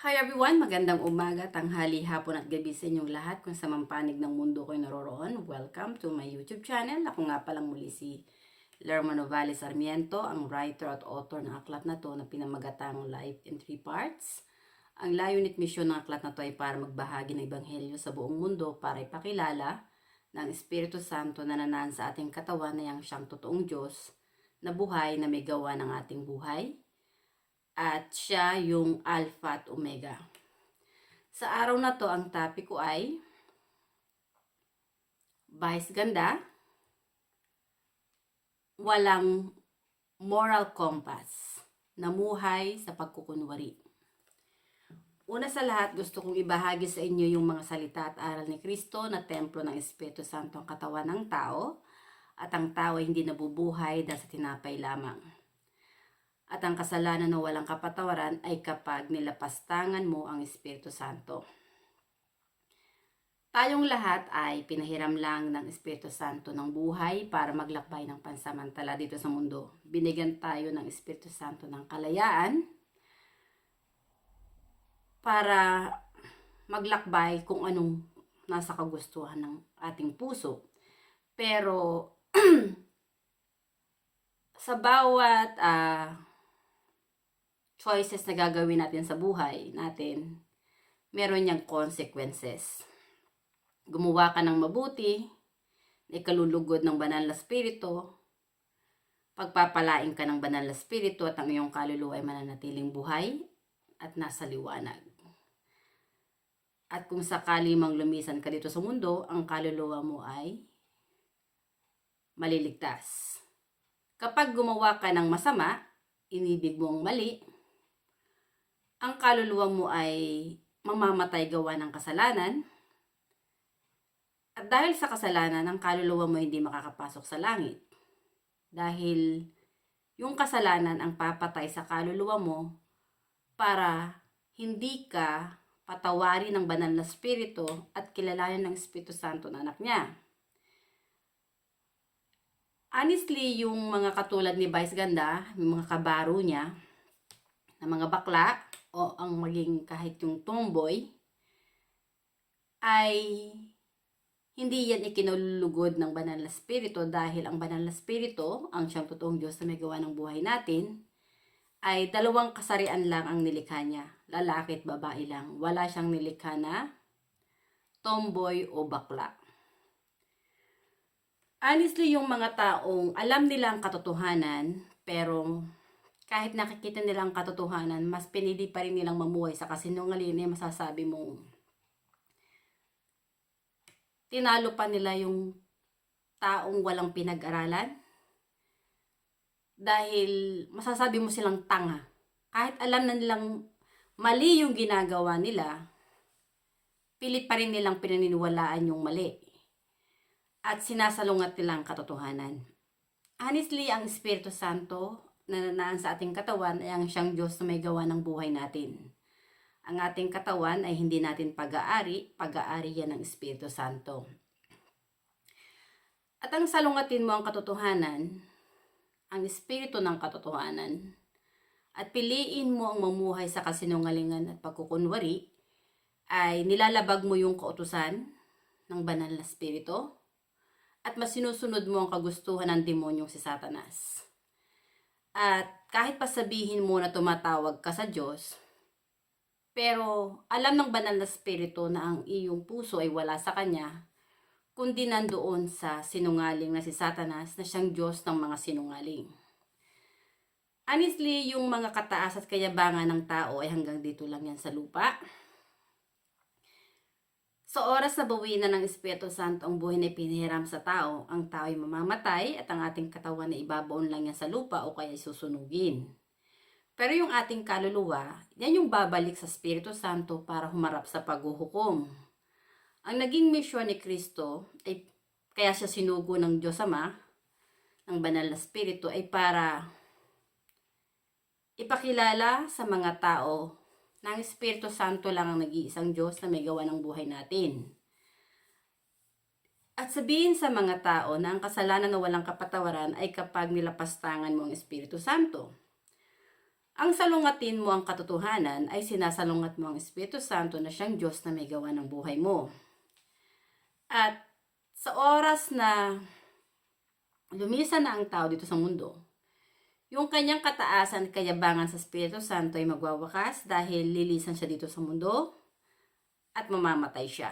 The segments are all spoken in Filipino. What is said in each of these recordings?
Hi everyone! Magandang umaga, tanghali, hapon at gabi sa inyong lahat kung sa mampanig ng mundo kayo naroroon. Welcome to my YouTube channel. Ako nga palang muli si Lerma Novales Sarmiento, ang writer at author ng aklat na to na pinamagatang Life in 3 Parts. Ang layunin at misyon ng aklat na to ay para magbahagi ng ebanghelyo sa buong mundo para ipakilala ng Espiritu Santo na nanaan sa ating katawan na siyang totoong Diyos na buhay na may gawa ng ating buhay. At siya yung Alpha at Omega. Sa araw na to, ang topic ko ay Vice Ganda, walang moral compass, namuhay sa pagkukunwari. Una sa lahat, gusto kong ibahagi sa inyo yung mga salita at aral ni Kristo na templo ng Espiritu Santo ang katawan ng tao, at ang tao ay hindi nabubuhay dahil sa tinapay lamang. At ang kasalanan na walang kapatawaran ay kapag nilapastangan mo ang Espiritu Santo. Tayong lahat ay pinahiram lang ng Espiritu Santo ng buhay para maglakbay ng pansamantala dito sa mundo. Binigyan tayo ng Espiritu Santo ng kalayaan para maglakbay kung anong nasa kagustuhan ng ating puso. Pero sa bawat choices na gagawin natin sa buhay natin, meron niyang consequences. Gumawa ka ng mabuti, ikalulugod ng banal na spirito, pagpapalain ka ng banal na spirito at ang iyong kaluluwa ay mananatiling buhay at nasa liwanag. At kung sakali mang lumisan ka dito sa mundo, ang kaluluwa mo ay maliligtas. Kapag gumawa ka ng masama, inibig mo ang mali, ang kaluluwa mo ay mamamatay gawa ng kasalanan. At dahil sa kasalanan, ang kaluluwa mo hindi makakapasok sa langit. Dahil yung kasalanan ang papatay sa kaluluwa mo para hindi ka patawarin ng banal na spirito at kilalanin ng Espiritu Santo na anak niya. Honestly, yung mga katulad ni Vice Ganda, yung mga kabaro niya, na mga bakla, o ang maging kahit yung tomboy, ay hindi yan ikinulugod ng banal na spirito dahil ang banal na spirito, ang siyang totoong Diyos na may gawa ng buhay natin, ay dalawang kasarian lang ang nilikha niya, lalaki at babae lang. Wala siyang nilikha na tomboy o bakla. Honestly, yung mga taong alam nila ang katotohanan, pero kahit nakikita nila ang katotohanan, mas pinili pa rin nilang mamuhay sa kasinungalingan, masasabi mong tinalo pa nila yung taong walang pinag-aralan. Dahil masasabi mo silang tanga. Kahit alam na nilang mali yung ginagawa nila, pilit pa rin nilang pinaniniwalaan yung mali. At sinasalungat nilang katotohanan. Honestly, ang Espiritu Santo na nanaan sa ating katawan ay ang siyang Diyos na may gawa ng buhay natin. Ang ating katawan ay hindi natin pag-aari yan ng Espiritu Santo. At ang salungatin mo ang katotohanan, ang Espiritu ng katotohanan, at piliin mo ang mamuhay sa kasinungalingan at pagkukunwari, ay nilalabag mo yung kautusan ng banal na Espiritu, at mas sinusunod mo ang kagustuhan ng demonyong si Satanas. At kahit pa sabihin mo na tumatawag ka sa Diyos, pero alam ng banal na spirito na ang iyong puso ay wala sa Kanya, kundi nandoon sa sinungaling na si Satanas na siyang Diyos ng mga sinungaling. Honestly, yung mga kataas at kayabangan ng tao ay hanggang dito lang yan sa lupa. Sa oras na bawiin na ng Espiritu Santo ang buhay na pinahiram sa tao, ang tao ay mamamatay at ang ating katawan ay ibabaon lang yan sa lupa o kaya susunugin. Pero yung ating kaluluwa, yan yung babalik sa Espiritu Santo para humarap sa paghuhukom. Ang naging misyon ni Kristo, ay kaya siya sinugo ng Diyos Ama, ng banal na Espiritu, ay para ipakilala sa mga tao na ang Espiritu Santo lang ang nag-iisang Diyos na may gawa ng buhay natin. At sabihin sa mga tao na ang kasalanan na walang kapatawaran ay kapag nilapastangan mo ang Espiritu Santo. Ang salungatin mo ang katotohanan ay sinasalungat mo ang Espiritu Santo na siyang Diyos na may gawa ng buhay mo. At sa oras na lumisan na ang tao dito sa mundo, yung kanyang kataasan at kayabangan sa Espiritu Santo ay magwawakas dahil lilisan siya dito sa mundo at mamamatay siya.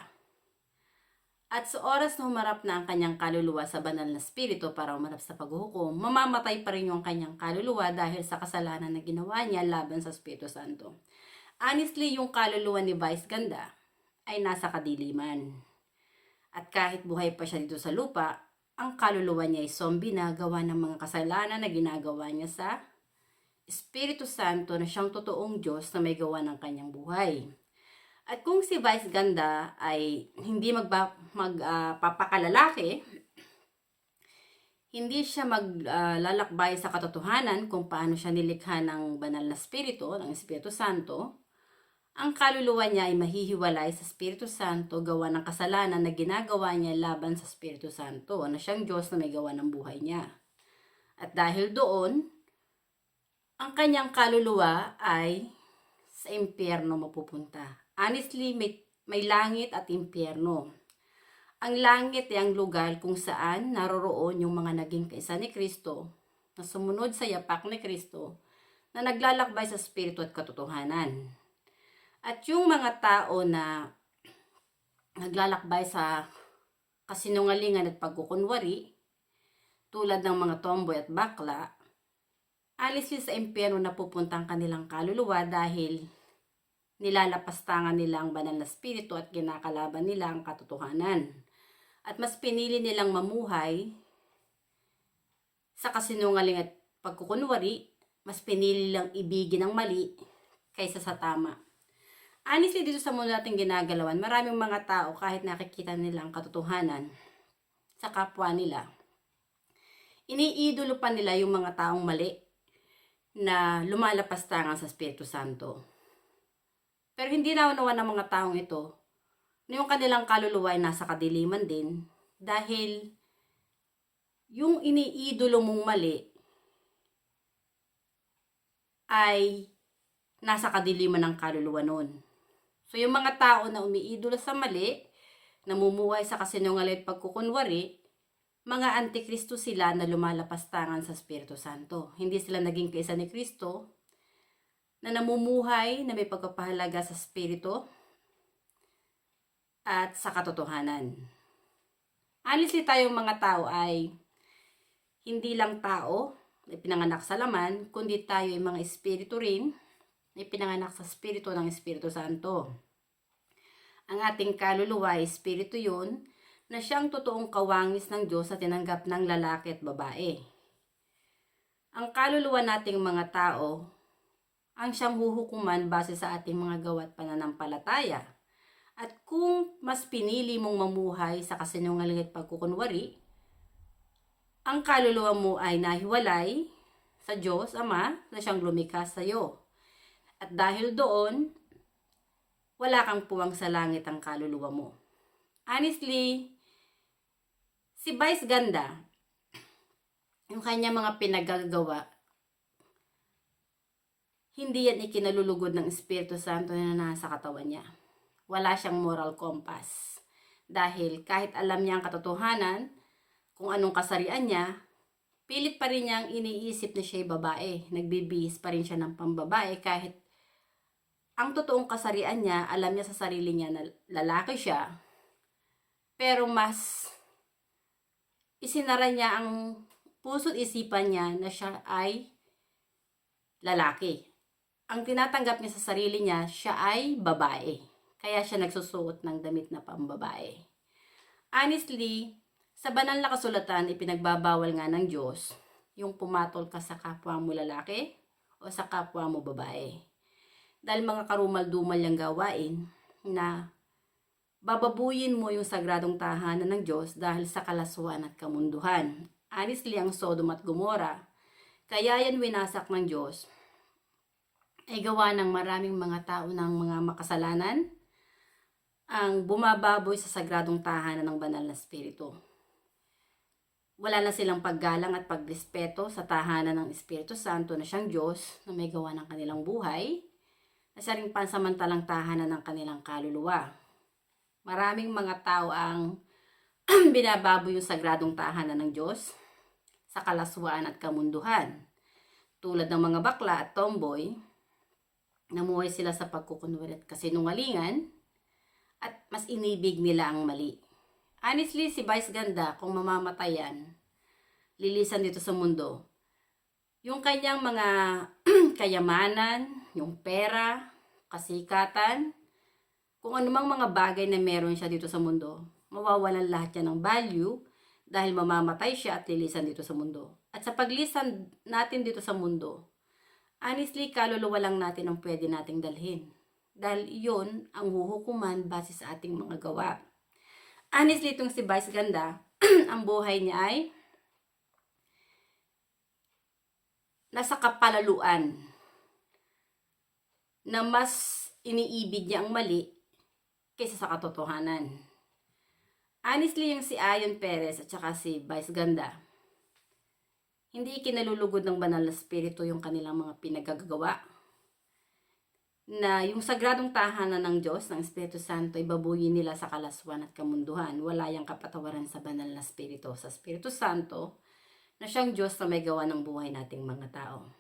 At sa oras na humarap na ang kanyang kaluluwa sa banal na spirito para umarap sa paghuhukom, mamamatay pa rin yung kanyang kaluluwa dahil sa kasalanan na ginawa niya laban sa Espiritu Santo. Honestly, yung kaluluwa ni Vice Ganda ay nasa kadiliman. At kahit buhay pa siya dito sa lupa, ang kaluluwa niya ay zombie na gawa ng mga kasalanan na ginagawa niya sa Espiritu Santo na siyang totoong Diyos na may gawa ng kanyang buhay. At kung si Vice Ganda ay hindi magpapakalalaki, hindi siya maglalakbay sa katotohanan kung paano siya nilikha ng banal na spirito, ng Espiritu Santo, ang kaluluwa niya ay mahihiwalay sa Espiritu Santo gawa ng kasalanan na ginagawa niya laban sa Espiritu Santo na siyang Diyos na may gawa ng buhay niya. At dahil doon, ang kanyang kaluluwa ay sa impyerno mapupunta. Honestly, may langit at impyerno. Ang langit ay ang lugar kung saan naroroon yung mga naging kaisa ni Kristo, na sumunod sa yapak ni Kristo, na naglalakbay sa spirito at katotohanan. At yung mga tao na naglalakbay sa kasinungalingan at pagkukunwari, tulad ng mga tomboy at bakla, honestly sa impyerno na pupunta ang kanilang kaluluwa dahil nilalapastangan nila ang banal na spirito at kinakalaban nila ang katotohanan. At mas pinili nilang mamuhay sa kasinungaling at pagkukunwari, mas pinili nilang ibigin ang mali kaysa sa tama. Honestly, dito sa mundo natin ginagalawan, maraming mga tao kahit nakikita nila ang katotohanan sa kapwa nila, iniidolo pa nila yung mga taong mali na lumalapastangan sa Espiritu Santo. Pero hindi naunawa ng mga taong ito na yung kanilang kaluluwa ay nasa kadiliman din dahil yung iniidolo mong mali ay nasa kadiliman ng kaluluwa nun. So yung mga tao na umiidolo sa mali, namumuhay sa kasinungaling at pagkukunwari, mga antikristo sila na lumalapastangan sa Espiritu Santo. Hindi sila naging kaisa ni Kristo, na namumuhay na may pagpapahalaga sa spirito at sa katotohanan. Honestly, tayong mga tao ay hindi lang tao na pinanganak sa laman, kundi tayo ay mga espiritu rin na pinanganak sa spirito ng Espiritu Santo. Ang ating kaluluwa ay espiritu yun na siyang totoong kawangis ng Diyos sa tinanggap ng lalaki at babae. Ang kaluluwa nating mga tao ang siyang huhukuman base sa ating mga gawa at pananampalataya. At kung mas pinili mong mamuhay sa kasinungaling at pagkukunwari, ang kaluluwa mo ay nahiwalay sa Diyos Ama na siyang lumikha sa iyo. At dahil doon, wala kang puwang sa langit ang kaluluwa mo. Honestly, si Vice Ganda, yung kanya mga pinagagawa, hindi yan ikinalulugod ng Espiritu Santo na nasa katawan niya. Wala siyang moral compass. Dahil kahit alam niya ang katotohanan, kung anong kasarian niya, pilit pa rin niyang iniisip na siya'y babae. Nagbibihis pa rin siya ng pambabae kahit ang totoong kasarian niya, alam niya sa sarili niya na lalaki siya. Pero mas isinara niya ang puso't isipan niya na siya ay lalaki. Ang tinatanggap niya sa sarili niya, siya ay babae. Kaya siya nagsusuot ng damit na pambabae. Honestly, sa banal na kasulatan, ipinagbabawal nga ng Diyos yung pumatol ka sa kapwa mo lalaki o sa kapwa mo babae. Dahil mga karumal-dumal yung gawain na bababuyin mo yung sagradong tahanan ng Diyos dahil sa kalaswaan at kamunduhan. Honestly, ang Sodom at Gomora, kaya yan winasak ng Diyos, ay gawa ng maraming mga tao ng mga makasalanan ang bumababoy sa sagradong tahanan ng banal na spirito. wala na silang paggalang at pagrespeto sa tahanan ng Espiritu Santo na siyang Diyos na may gawa ng kanilang buhay, na siya ring pansamantalang tahanan ng kanilang kaluluwa. Maraming mga tao ang binababoy yung sagradong tahanan ng Diyos sa kalaswaan at kamunduhan. Tulad ng mga bakla at tomboy, namuhay sila sa pagkukunwari at kasinungalingan at mas inibig nila ang mali. Honestly, si Vice Ganda, kung mamamatayan, lilisan dito sa mundo, yung kanyang mga kayamanan, yung pera, kasikatan, kung anumang mga bagay na meron siya dito sa mundo, mawawalan lahat yan ng value dahil mamamatay siya at lilisan dito sa mundo. At sa paglisan natin dito sa mundo, honestly, kaluluwa lang natin ang pwede nating dalhin. Dahil iyon ang huhukuman base sa ating mga gawa. Honestly, itong si Vice Ganda, ang buhay niya ay nasa kapalaluan na mas iniibig niya ang mali kaysa sa katotohanan. Honestly, yung si Ayon Perez at saka si Vice Ganda, hindi kinalulugod ng banal na spirito yung kanilang mga pinagagawa. Na yung sagradong tahanan ng Diyos, ng Espiritu Santo, ibabuyin nila sa kalaswan at kamunduhan. Wala yang kapatawaran sa banal na spirito, sa Espiritu Santo, na siyang Diyos na may gawa ng buhay nating mga tao.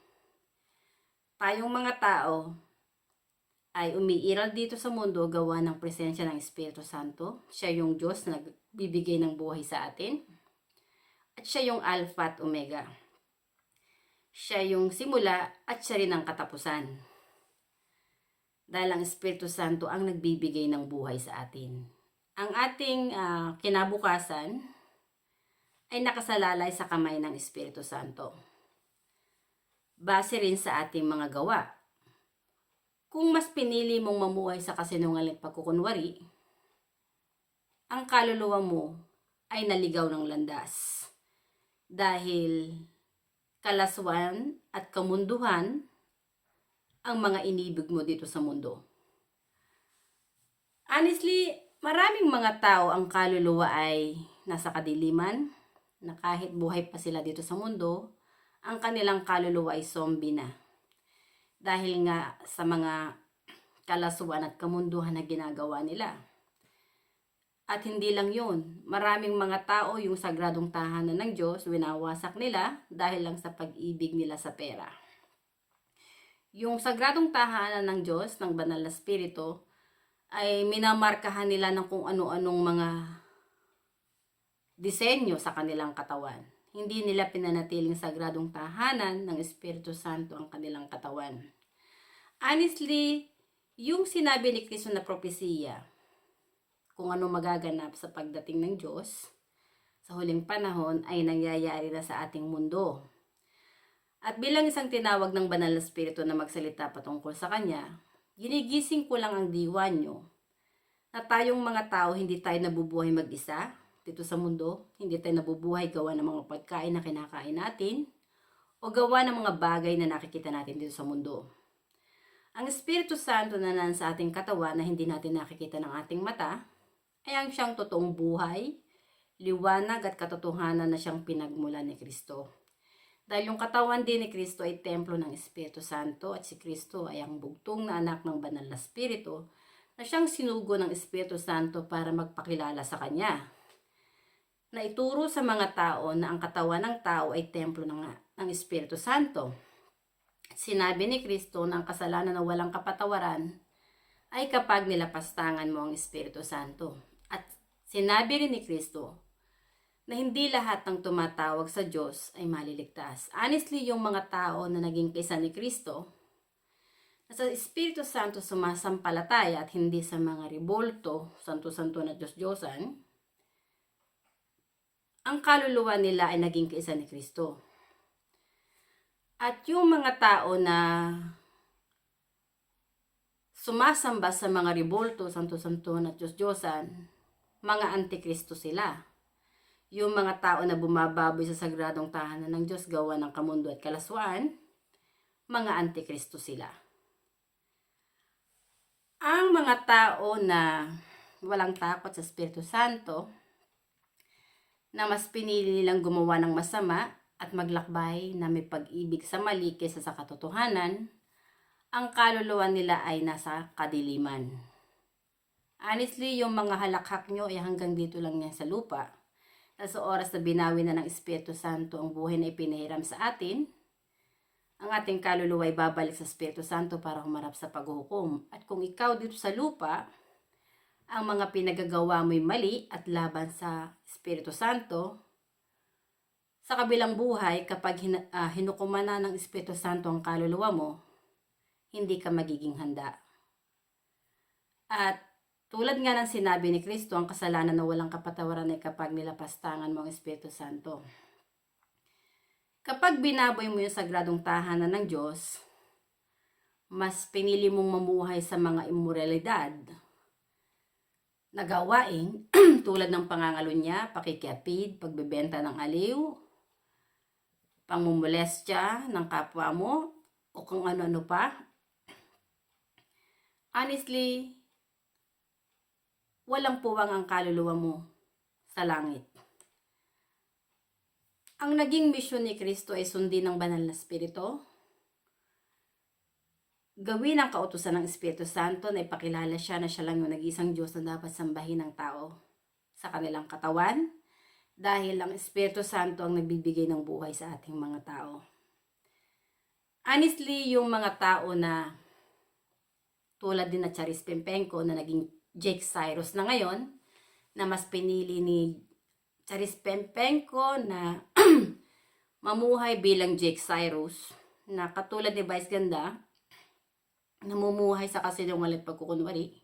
Tayong mga tao ay umiiral dito sa mundo gawa ng presensya ng Espiritu Santo. Siya yung Diyos na nagbibigay ng buhay sa atin. At siya yung Alpha at Omega. Siya yung simula at siya rin ang katapusan. Dahil ang Espiritu Santo ang nagbibigay ng buhay sa atin. Ang ating kinabukasan ay nakasalalay sa kamay ng Espiritu Santo. Base rin sa ating mga gawa. Kung mas pinili mong mamuhay sa kasinungaling at pagkukunwari, ang kaluluwa mo ay naligaw ng landas. Dahil kalaswan at kamunduhan ang mga inibig mo dito sa mundo. Honestly, maraming mga tao ang kaluluwa ay nasa kadiliman, na kahit buhay pa sila dito sa mundo, ang kanilang kaluluwa ay zombie na. Dahil nga sa mga kalaswan at kamunduhan na ginagawa nila. At hindi lang yun, maraming mga tao yung sagradong tahanan ng Diyos, winawasak nila dahil lang sa pag-ibig nila sa pera. Yung sagradong tahanan ng Diyos, ng banal na spirito, ay minamarkahan nila ng kung ano-anong mga disenyo sa kanilang katawan. Hindi nila pinanatiling sagradong tahanan ng Espiritu Santo ang kanilang katawan. Honestly, yung sinabi ni Kristo na propesiya, kung ano magaganap sa pagdating ng Diyos, sa huling panahon ay nangyayari na sa ating mundo. At bilang isang tinawag ng banal na spirito na magsalita patungkol sa Kanya, ginigising ko lang ang diwa nyo na tayong mga tao hindi tayo nabubuhay mag-isa dito sa mundo, hindi tayo nabubuhay gawa ng mga pagkain na kinakain natin o gawa ng mga bagay na nakikita natin dito sa mundo. Ang Espiritu Santo na nasa ating katawan na hindi natin nakikita ng ating mata ay ang siyang totoong buhay, liwanag at katotohanan na siyang pinagmulan ni Kristo. Dahil yung katawan din ni Kristo ay templo ng Espiritu Santo at si Kristo ay ang bugtong na anak ng banal na Espiritu na siyang sinugo ng Espiritu Santo para magpakilala sa Kanya. Na ituro sa mga tao na ang katawan ng tao ay templo ng Espiritu Santo. Sinabi ni Kristo na ang kasalanan na walang kapatawaran ay kapag nilapastangan mo ang Espiritu Santo. At sinabi rin ni Kristo na hindi lahat ng tumatawag sa Diyos ay maliligtas. Honestly, yung mga tao na naging kaisa ni Kristo, na sa Espiritu Santo sumasampalataya at hindi sa mga ribolto, santo-santo na Diyos-Diyosan, ang kaluluwa nila ay naging kaisa ni Kristo. At yung mga tao na sumasamba sa mga ribolto, santo-santo na Diyos-Diyosan, mga antikristo sila. Yung mga tao na bumababoy sa sagradong tahanan ng Diyos gawa ng kamundo at kalaswaan, mga antikristo sila. Ang mga tao na walang takot sa Espiritu Santo, na mas pinili nilang gumawa ng masama at maglakbay na may pag-ibig sa mali kaysa sa katotohanan, ang kaluluwa nila ay nasa kadiliman. Honestly, yung mga halakhak nyo ay hanggang dito lang yan sa lupa. Sa oras na binawi na ng Espiritu Santo ang buhay na ipinahiram sa atin, ang ating kaluluwa ay babalik sa Espiritu Santo para humarap sa paghuhukom. At kung ikaw dito sa lupa, ang mga pinagagawa mo'y mali at laban sa Espiritu Santo, sa kabilang buhay, kapag hinukuman na ng Espiritu Santo ang kaluluwa mo, hindi ka magiging handa. At tulad nga ng sinabi ni Kristo, ang kasalanan na walang kapatawaran ay kapag nilapastangan mo ang Espiritu Santo. Kapag binaboy mo yung sagradong tahanan ng Diyos, mas pinili mong mamuhay sa mga immoralidad na gawain tulad ng pangangalunya, pakikiapid, pagbebenta ng aliw, pangmumolestya ng kapwa mo, o kung ano-ano pa. Honestly, walang puwang ang kaluluwa mo sa langit. Ang naging misyon ni Kristo ay sundin ng banal na Espiritu, gawin ang kautusan ng Espiritu Santo na ipakilala siya na siya lang yung nag-iisang Diyos na dapat sambahin ng tao sa kanilang katawan, dahil ang Espiritu Santo ang nagbibigay ng buhay sa ating mga tao. Honestly, yung mga tao na tulad din na Charis Pempenko na naging Jake Cyrus na ngayon, na mas pinili ni Charis Pempenko na mamuhay bilang Jake Cyrus, na katulad ni Vice Ganda, namumuhay sa kasinungaling at pagkukunwari.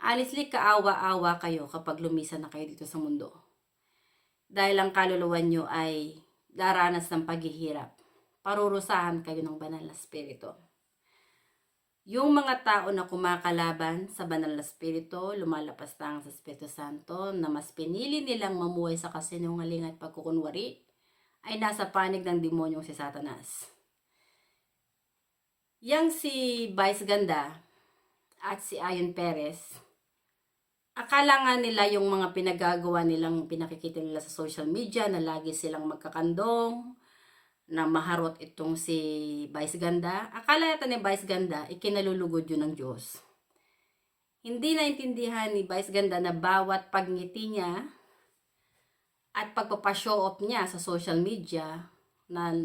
Honestly, kaawa-awa kayo kapag lumisan na kayo dito sa mundo. Dahil ang kaluluwa nyo ay daranas ng paghihirap. Parurusahan kayo ng banal na Espiritu. Yung mga tao na kumakalaban sa banal na Espiritu, lumalapastang sa Espiritu Santo, na mas pinili nilang mamuhay sa kasinungalingan at pagkukunwari, ay nasa panig ng demonyong si Satanas. Yang si Vice Ganda at si Ayon Perez, akala nga nila yung mga pinagagawa nilang pinakikita nila sa social media na lagi silang magkakandong, na maharot itong si Vice Ganda. Akala yata ni Vice Ganda, ikinalulugod yun ng Diyos. Hindi naintindihan ni Vice Ganda na bawat pagngiti niya at pagpapashow off niya sa social media, na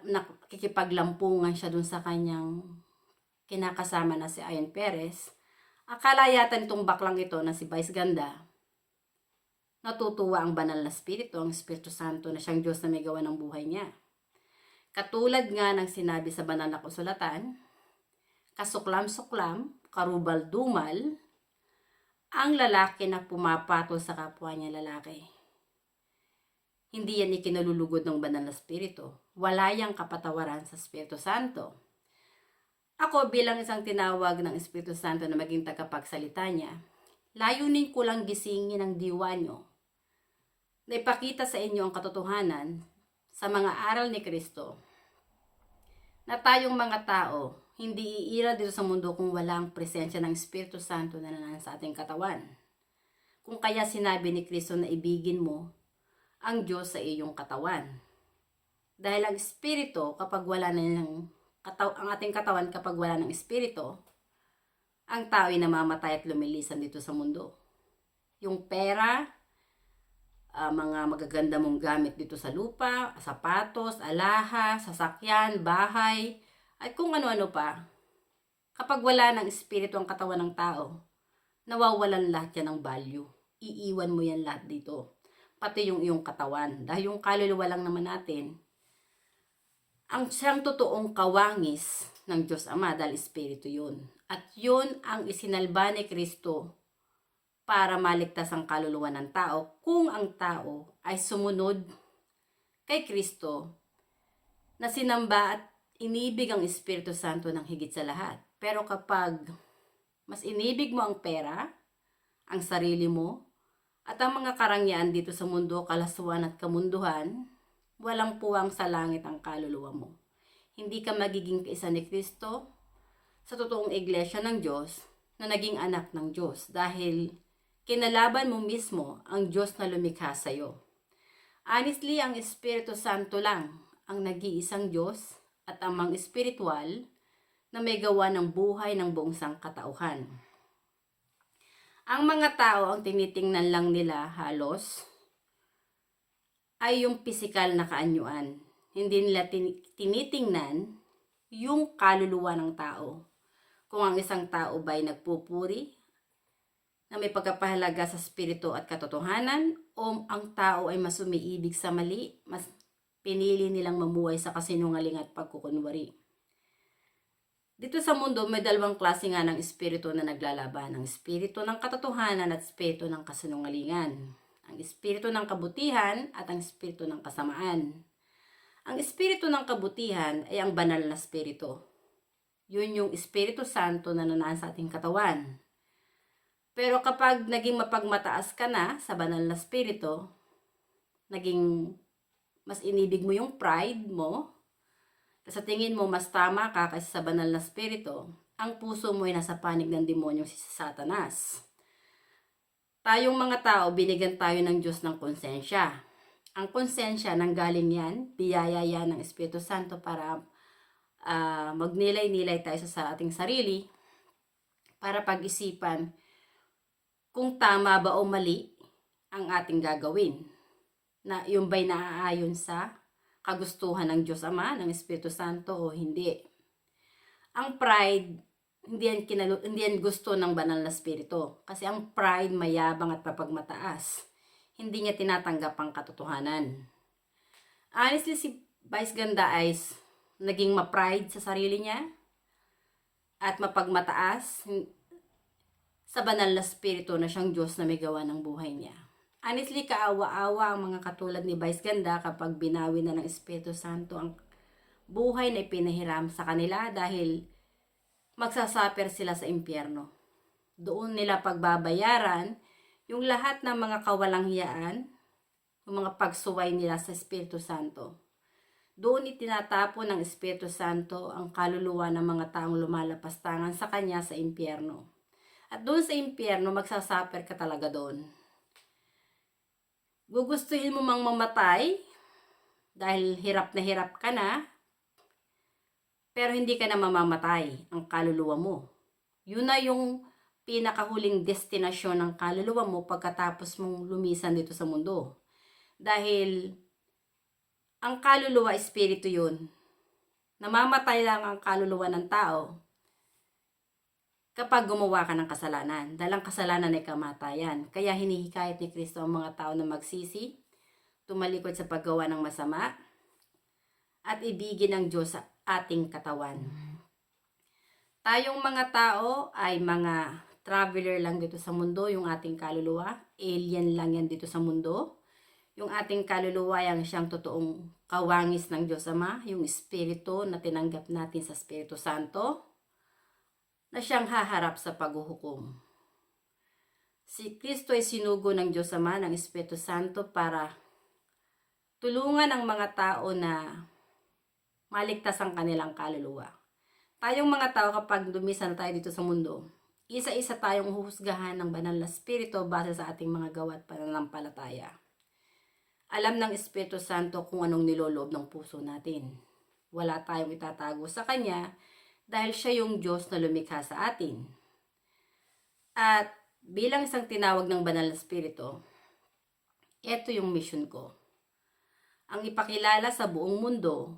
nakikipaglampungan siya dun sa kanyang kinakasama na si Ayon Perez, akala yata nitong baklang ito na si Vice Ganda, natutuwa ang banal na Espiritu, ang Espiritu Santo na siyang Diyos na may gawa ng buhay niya. Katulad nga ng sinabi sa banal na kasulatan, kasuklam-suklam, karubal-dumal, ang lalaki na pumapatol sa kapwa niya lalaki. Hindi yan ikinalulugod ng banal na Espiritu. Wala yang kapatawaran sa Espiritu Santo. Ako bilang isang tinawag ng Espiritu Santo na maging tagapagsalita niya, layunin ko lang gisingin ang diwa nyo na ipakita sa inyo ang katotohanan sa mga aral ni Kristo, na tayong mga tao hindi iira dito sa mundo kung walang presensya ng Espiritu Santo na nasa ating katawan. Kung kaya sinabi ni Kristo na ibigin mo ang Diyos sa iyong katawan. Dahil ang Espiritu, kapag wala na ang ating katawan, kapag wala ng Espiritu, ang tao ay namamatay at lumilisan dito sa mundo. Yung pera, mga magaganda mong gamit dito sa lupa, sapatos, alahas, sasakyan, bahay, at kung ano-ano pa. Kapag wala ng Espiritu ang katawan ng tao, nawawalan lahat yan ng value. Iiwan mo yan lahat dito. Pati yung iyong katawan. Dahil yung kaluluwa lang naman natin, ang siyang totoong kawangis ng Diyos Ama, dahil Espiritu yun. At yun ang isinalba ni Kristo para maligtas ang kaluluwa ng tao kung ang tao ay sumunod kay Kristo, na sinamba at inibig ang Espiritu Santo ng higit sa lahat. Pero kapag mas inibig mo ang pera, ang sarili mo, at ang mga karangyaan dito sa mundo, kalasuan at kamunduhan, walang puwang sa langit ang kaluluwa mo. Hindi ka magiging kaisa ni Kristo sa totoong iglesia ng Diyos na naging anak ng Diyos, dahil kinalaban mo mismo ang Diyos na lumikha sa'yo. Honestly, ang Espiritu Santo lang ang nag-iisang Diyos at amang espiritual na may gawa ng buhay ng buong sangkatauhan. Ang mga tao ang tinitingnan lang nila halos ay yung pisikal na kaanyuan. Hindi nila tinitingnan yung kaluluwa ng tao. Kung ang isang tao ba ay nagpupuri, na may pagkapahalaga sa spirito at katotohanan, o ang tao ay mas umiibig sa mali, mas pinili nilang mamuhay sa kasinungaling at pagkukunwari. Dito sa mundo, may dalawang klase nga ng espiritu na naglalaban. Ang espiritu ng katotohanan at espiritu ng kasinungalingan. Ang espiritu ng kabutihan at ang espiritu ng kasamaan. Ang espiritu ng kabutihan ay ang banal na espiritu. Yun yung Espiritu Santo na nanaan sa ating katawan. Pero kapag naging mapagmataas ka na sa banal na espiritu, naging mas inibig mo yung pride mo, sa tingin mo mas tama ka kaysa sa banal na espiritu, ang puso mo ay nasa panig ng demonyong si Satanas. Tayong mga tao, binigyan tayo ng Diyos ng konsensya. Ang konsensya, nanggaling yan, biyaya yan ng Espiritu Santo para magnilay-nilay tayo sa ating sarili, para pag-isipan kung tama ba o mali ang ating gagawin. Na yung ba'y naaayon sa kagustuhan ng Diyos Ama, ng Espiritu Santo o hindi. Ang pride, hindi yan gusto ng banal na espiritu. Kasi ang pride mayabang at papagmataas. Hindi niya tinatanggap ang katotohanan. Honestly, si Vice Ganda ay naging ma-pride sa sarili niya at mapagmataas sa banal na espiritu na siyang Diyos na may gawa ng buhay niya. Honestly, kaawa-awa ang mga katulad ni Vice Ganda kapag binawi na ng Espiritu Santo ang buhay na ipinahiram sa kanila dahil magsasaper sila sa impyerno. Doon nila pagbabayaran yung lahat ng mga kawalanghiyaan, yung mga pagsuway nila sa Espiritu Santo. Doon itinatapon ng Espiritu Santo ang kaluluwa ng mga taong lumalapastangan sa Kanya sa impyerno. At doon sa impyerno, magsasaper ka talaga doon. Gugustuhin mo mang mamatay dahil hirap na hirap ka na, pero hindi ka na mamamatay ang kaluluwa mo. Yun na yung pinakahuling destinasyon ng kaluluwa mo pagkatapos mong lumisan dito sa mundo. Dahil ang kaluluwa, espiritu yun. Namamatay lang ang kaluluwa ng tao kapag gumawa ka ng kasalanan. Dahil ang kasalanan ay kamatayan. Kaya hinihikayat ni Kristo ang mga tao na magsisi, tumalikod sa paggawa ng masama, at ibigin ng Diyos sa ating katawan. Tayong mga tao ay mga traveler lang dito sa mundo, yung ating kaluluwa. Alien lang yan dito sa mundo. Yung ating kaluluwa ay siyang totoong kawangis ng Diyos Ama, yung espiritu na tinanggap natin sa Espiritu Santo, na siyang haharap sa paghuhukom. Si Kristo ay sinugo ng Diyos Ama, ng Espiritu Santo para tulungan ang mga tao na maligtas ang kanilang kaluluwa. Tayong mga tao, kapag lumisan tayo dito sa mundo, isa-isa tayong huhusgahan ng banal na espiritu base sa ating mga gawa at pananampalataya. Alam ng Espiritu Santo kung anong niloloob ng puso natin. Wala tayong itatago sa Kanya dahil siya yung Diyos na lumikha sa atin. At bilang isang tinawag ng banal na espiritu, ito yung mission ko. Ang ipakilala sa buong mundo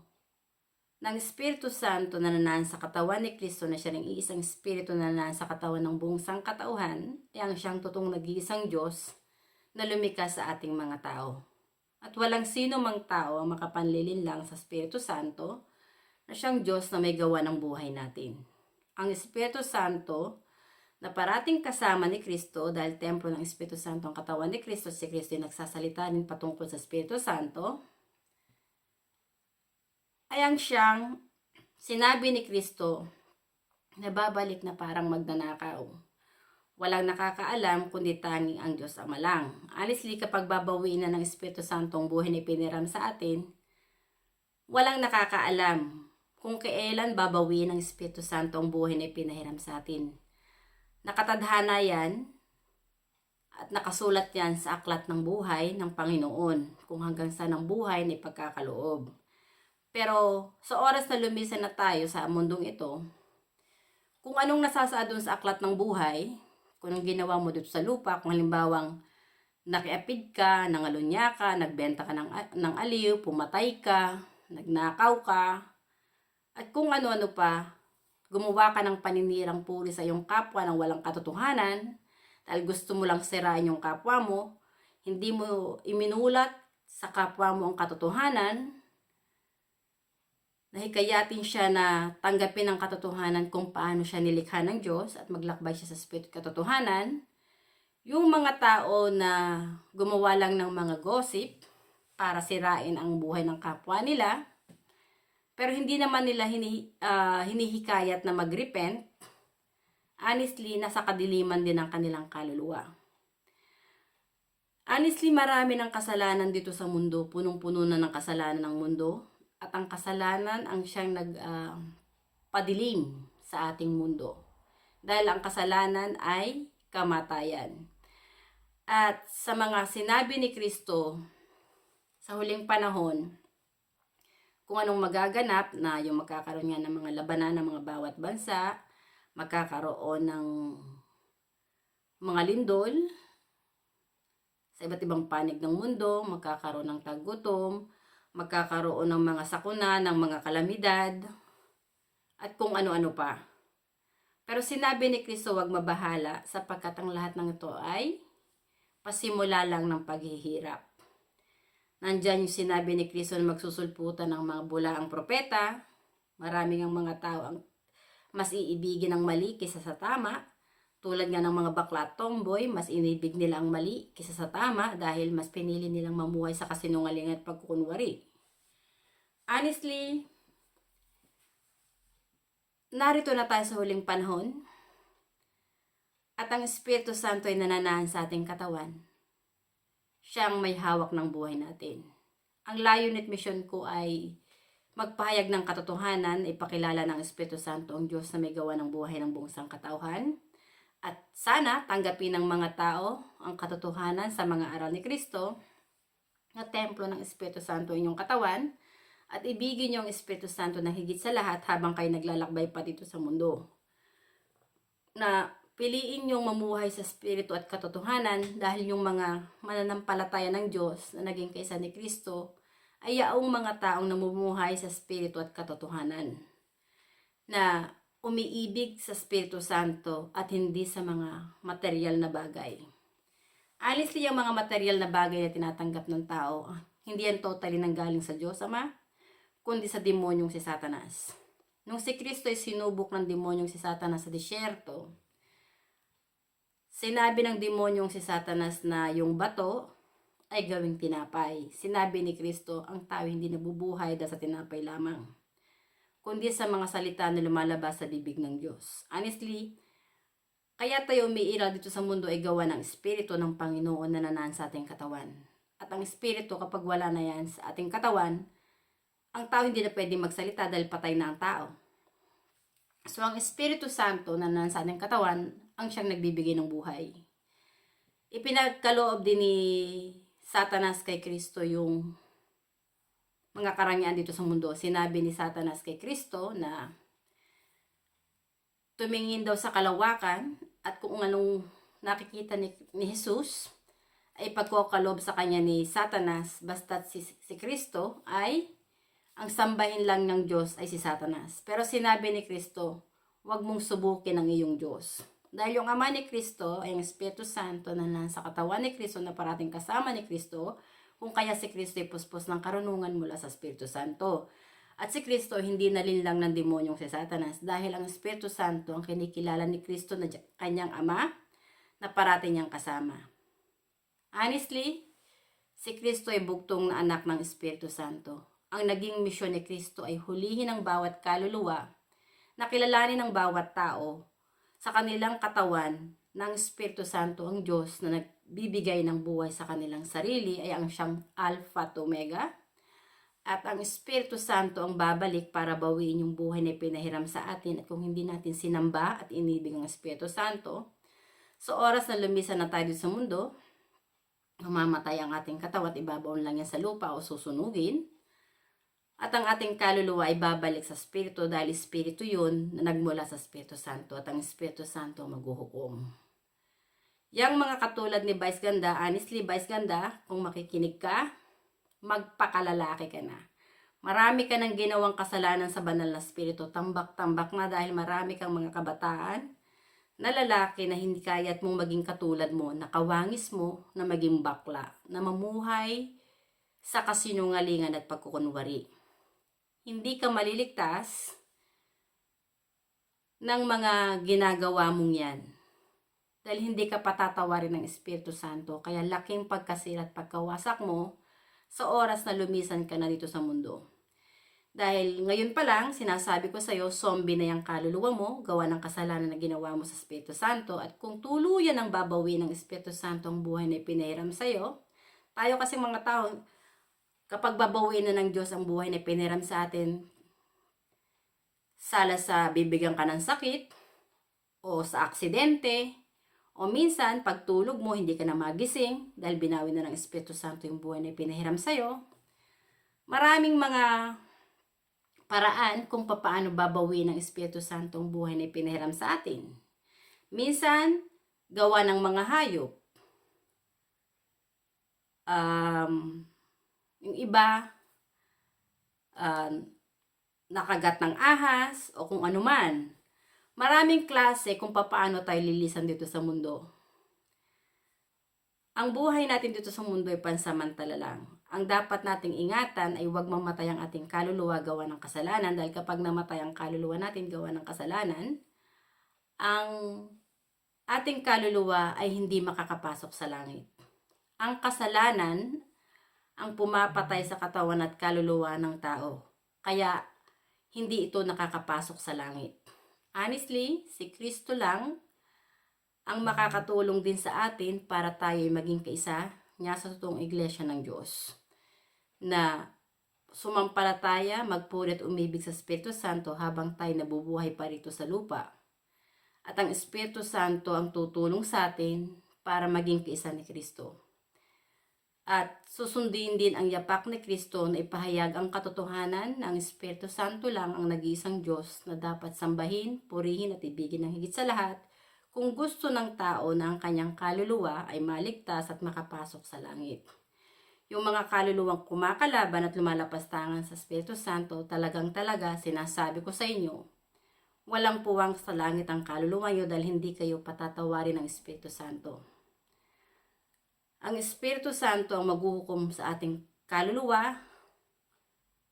ng Espiritu Santo na nanaan sa katawan ni Kristo, na siya ring iisang espiritu na nanaan sa katawan ng buong sangkatauhan, ay ang siyang totoong nag-iisang Diyos na lumikha sa ating mga tao. At walang sino mang tao ang makapanlilin lang sa Espiritu Santo na siyang Diyos na may gawa ng buhay natin. Ang Espiritu Santo na parating kasama ni Kristo, dahil templo ng Espiritu Santo ang katawan ni Kristo, si Kristo ay nagsasalita din patungkol sa Espiritu Santo, ay ang siyang sinabi ni Kristo na babalik na parang magnanakaw. Walang nakakaalam kundi tanging ang Diyos Ama lang. Honestly, kapag babawiin na ng Espiritu Santo ang buhay na ipiniram sa atin, walang nakakaalam kung kailan babawiin ng Espiritu Santo ang buhay na ipinahiram sa atin. Nakatadhana yan At nakasulat yan sa aklat ng buhay ng Panginoon, kung hanggang saan ang buhay na ipagkakaloob. Pero sa oras na lumisan na tayo sa mundong ito, kung anong nasasaad dun sa aklat ng buhay, kung anong ginawa mo dito sa lupa, kung halimbawang nakiapid ka, nangalunya ka, nagbenta ka ng aliw, pumatay ka, nagnakaw ka, at kung ano-ano pa, gumawa ka ng paninirang puri sa iyong kapwa ng walang katotohanan, dahil gusto mo lang sirain yung kapwa mo, hindi mo iminulat sa kapwa mo ang katotohanan, nahikayatin siya na tanggapin ang katotohanan kung paano siya nilikha ng Diyos at maglakbay siya sa Espiritu katotohanan. Yung mga tao na gumawa lang ng mga gossip para sirain ang buhay ng kapwa nila, pero hindi naman nila hinihikayat na mag-repent, honestly, nasa kadiliman din ang kanilang kaluluwa. Honestly, marami ng kasalanan dito sa mundo, punong-puno na ng kasalanan ng mundo, at ang kasalanan ang siyang nagpadilim sa ating mundo. Dahil ang kasalanan ay kamatayan. At sa mga sinabi ni Kristo sa huling panahon, kung anong magaganap na yung magkakaroon nga ng mga labanan ng mga bawat bansa, magkakaroon ng mga lindol sa iba't ibang panig ng mundo, magkakaroon ng taggutom, magkakaroon ng mga sakuna, ng mga kalamidad, at kung ano-ano pa. Pero sinabi ni Kristo, huwag mabahala sapagkat ang lahat ng ito ay pasimula lang ng paghihirap. Nandyan yung sinabi ni Kristo na magsusulputan ng mga bulaang propeta. Maraming ang mga tao ang mas iibigin ang mali kaysa sa tama. Tulad nga ng mga bakla at tomboy, mas inibig nila ang mali kaysa sa tama dahil mas pinili nilang mamuhay sa kasinungalingan at pagkukunwari. Honestly, narito na tayo sa huling panahon. At ang Espiritu Santo ay nananahan sa ating katawan. Siyang may hawak ng buhay natin. Ang layunin at misyon ko ay magpahayag ng katotohanan, ipakilala ng Espiritu Santo ang Diyos na may gawa ng buhay ng buong sangkatauhan. At sana tanggapin ng mga tao ang katotohanan sa mga aral ni Kristo na templo ng Espiritu Santo inyong katawan at ibigin niyo ang Espiritu Santo na higit sa lahat habang kayo naglalakbay pa dito sa mundo. Na piliin niyong mamuhay sa Espiritu at katotohanan dahil yung mga mananampalataya ng Diyos na naging kaisa ni Kristo ay yaong mga taong namumuhay sa Espiritu at katotohanan. Na umiibig sa Espiritu Santo at hindi sa mga material na bagay. Honestly, yung mga material na bagay na tinatanggap ng tao, hindi yan totally nanggaling sa Diyos Ama, kundi sa demonyong si Satanas. Nung si Kristo ay sinubok ng demonyong si Satanas sa disyerto, sinabi ng demonyong si Satanas na yung bato ay gawing tinapay. Sinabi ni Kristo, ang tao hindi nabubuhay dahil sa tinapay lamang, kundi sa mga salita na lumalabas sa bibig ng Diyos. Honestly, kaya tayo umiiral dito sa mundo ay gawa ng Espiritu ng Panginoon na nanaan sa ating katawan. At ang Espiritu, kapag wala na yan sa ating katawan, ang tao hindi na pwede magsalita dahil patay na ang tao. So, ang Espiritu Santo na nanaan sa ating katawan, ang siyang nagbibigay ng buhay. Ipinagkaloob din ni Satanas kay Kristo yung mga karangyaan dito sa mundo. Sinabi ni Satanas kay Kristo na tumingin daw sa kalawakan at kung anong nakikita ni Jesus ay pagkakalob sa kanya ni Satanas basta't si Kristo ay ang sambahin lang ng Diyos ay si Satanas. Pero sinabi ni Kristo, huwag mong subukin ang iyong Diyos. Dahil yung Ama ni Kristo ay ang Espiritu Santo na nasa katawan ni Kristo na parating kasama ni Kristo, kung kaya si Kristo ay puspos ng karunungan mula sa Espiritu Santo. At si Kristo hindi nalinlang ng demonyong si Satanas dahil ang Espiritu Santo ang kinikilala ni Kristo na kanyang Ama na parating niyang kasama. Honestly, si Kristo ay bugtong na anak ng Espiritu Santo. Ang naging misyon ni Kristo ay hulihin ang bawat kaluluwa na kilalanin ng bawat tao sa kanilang katawan ng Espiritu Santo ang Diyos na nagbibigay ng buhay sa kanilang sarili ay ang siyang Alpha at Omega. At ang Espiritu Santo ang babalik para bawiin yung buhay na pinahiram sa atin at kung hindi natin sinamba at inibig ang Espiritu Santo, Sa oras na lumisan na tayo dito sa mundo, mamamatay ang ating katawan at ibabaon lang yan sa lupa o susunugin. At ang ating kaluluwa ay babalik sa Espiritu dahil Espiritu yun na nagmula sa Espiritu Santo at ang Espiritu Santo maghuhukom. Yang mga katulad ni Vice Ganda, honestly Vice Ganda, kung makikinig ka, magpakalalaki ka na. Marami ka nang ginawang kasalanan sa banal na Espiritu, tambak-tambak na dahil marami kang mga kabataan na lalaki na hindi kaya't mong maging katulad mo, nakawangis mo na maging bakla, na mamuhay sa kasinungalingan at pagkukunwari. Hindi ka maliligtas ng mga ginagawa mong yan. Dahil hindi ka patatawarin ng Espiritu Santo. Kaya laking pagkasira at pagkawasak mo sa oras na lumisan ka na dito sa mundo. Dahil ngayon pa lang, sinasabi ko sa iyo, zombie na yung kaluluwa mo, gawa ng kasalanan na ginawa mo sa Espiritu Santo. At kung tuluyan ang babawi ng Espiritu Santo ang buhay na ipinahiram sa iyo, tayo kasi mga tao, kapag babawiin na ng Diyos ang buhay na piniram sa atin, sala sa bibigyan ka ng sakit, o sa aksidente, o minsan, pagtulog mo, hindi ka na magising, dahil binawi na ng Espiritu Santo yung buhay na pinahiram sa'yo. Maraming mga paraan kung paano babawiin ng Espiritu Santo ang buhay na pinahiram sa atin. Minsan, gawa ng mga hayop. Yung iba, nakagat ng ahas o kung ano man. Maraming klase kung paano tayo lilisan dito sa mundo. Ang buhay natin dito sa mundo ay pansamantala lang. Ang dapat nating ingatan ay huwag mamatay ang ating kaluluwa gawa ng kasalanan dahil kapag namatay ang kaluluwa natin gawa ng kasalanan, ang ating kaluluwa ay hindi makakapasok sa langit. Ang kasalanan ang pumapatay sa katawan at kaluluwa ng tao. Kaya, hindi ito nakakapasok sa langit. Honestly, si Kristo lang ang makakatulong din sa atin para tayo ay maging kaisa niya sa totoong iglesia ng Diyos. Na sumampalataya, magpuri at umibig sa Espiritu Santo habang tayo nabubuhay pa rito sa lupa. At ang Espiritu Santo ang tutulong sa atin para maging kaisa ni Kristo. At susundin din ang yapak ni Kristo na ipahayag ang katotohanan na ang Espiritu Santo lang ang nag-iisang Diyos na dapat sambahin, purihin at ibigin ng higit sa lahat kung gusto ng tao na ang kanyang kaluluwa ay maligtas at makapasok sa langit. Yung mga kaluluwang kumakalaban at lumalapastangan sa Espiritu Santo, talaga sinasabi ko sa inyo, walang puwang sa langit ang kaluluwa nyo dahil hindi kayo patatawarin ng Espiritu Santo. Ang Espiritu Santo ang maghuhukom sa ating kaluluwa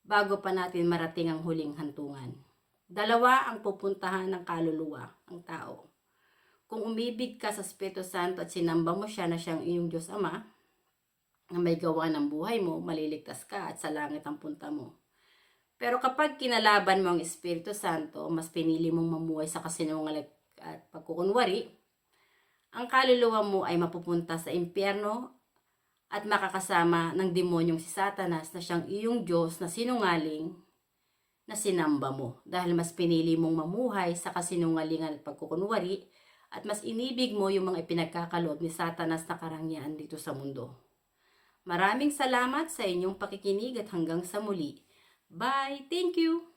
bago pa natin marating ang huling hantungan. Dalawa ang pupuntahan ng kaluluwa, ang tao. Kung umibig ka sa Espiritu Santo at sinamba mo siya na siyang iyong Diyos Ama, na may gawa ng buhay mo, maliligtas ka at sa langit ang punta mo. Pero kapag kinalaban mo ang Espiritu Santo, mas pinili mong mamuhay sa kasinungaling at pagkukunwari, ang kaluluwa mo ay mapupunta sa impyerno at makakasama ng demonyong si Satanas na siyang iyong Diyos na sinungaling na sinamba mo. Dahil mas pinili mong mamuhay sa kasinungalingan at pagkukunwari at mas inibig mo yung mga ipinagkakaloob ni Satanas na karangyaan dito sa mundo. Maraming salamat sa inyong pakikinig at hanggang sa muli. Bye! Thank you!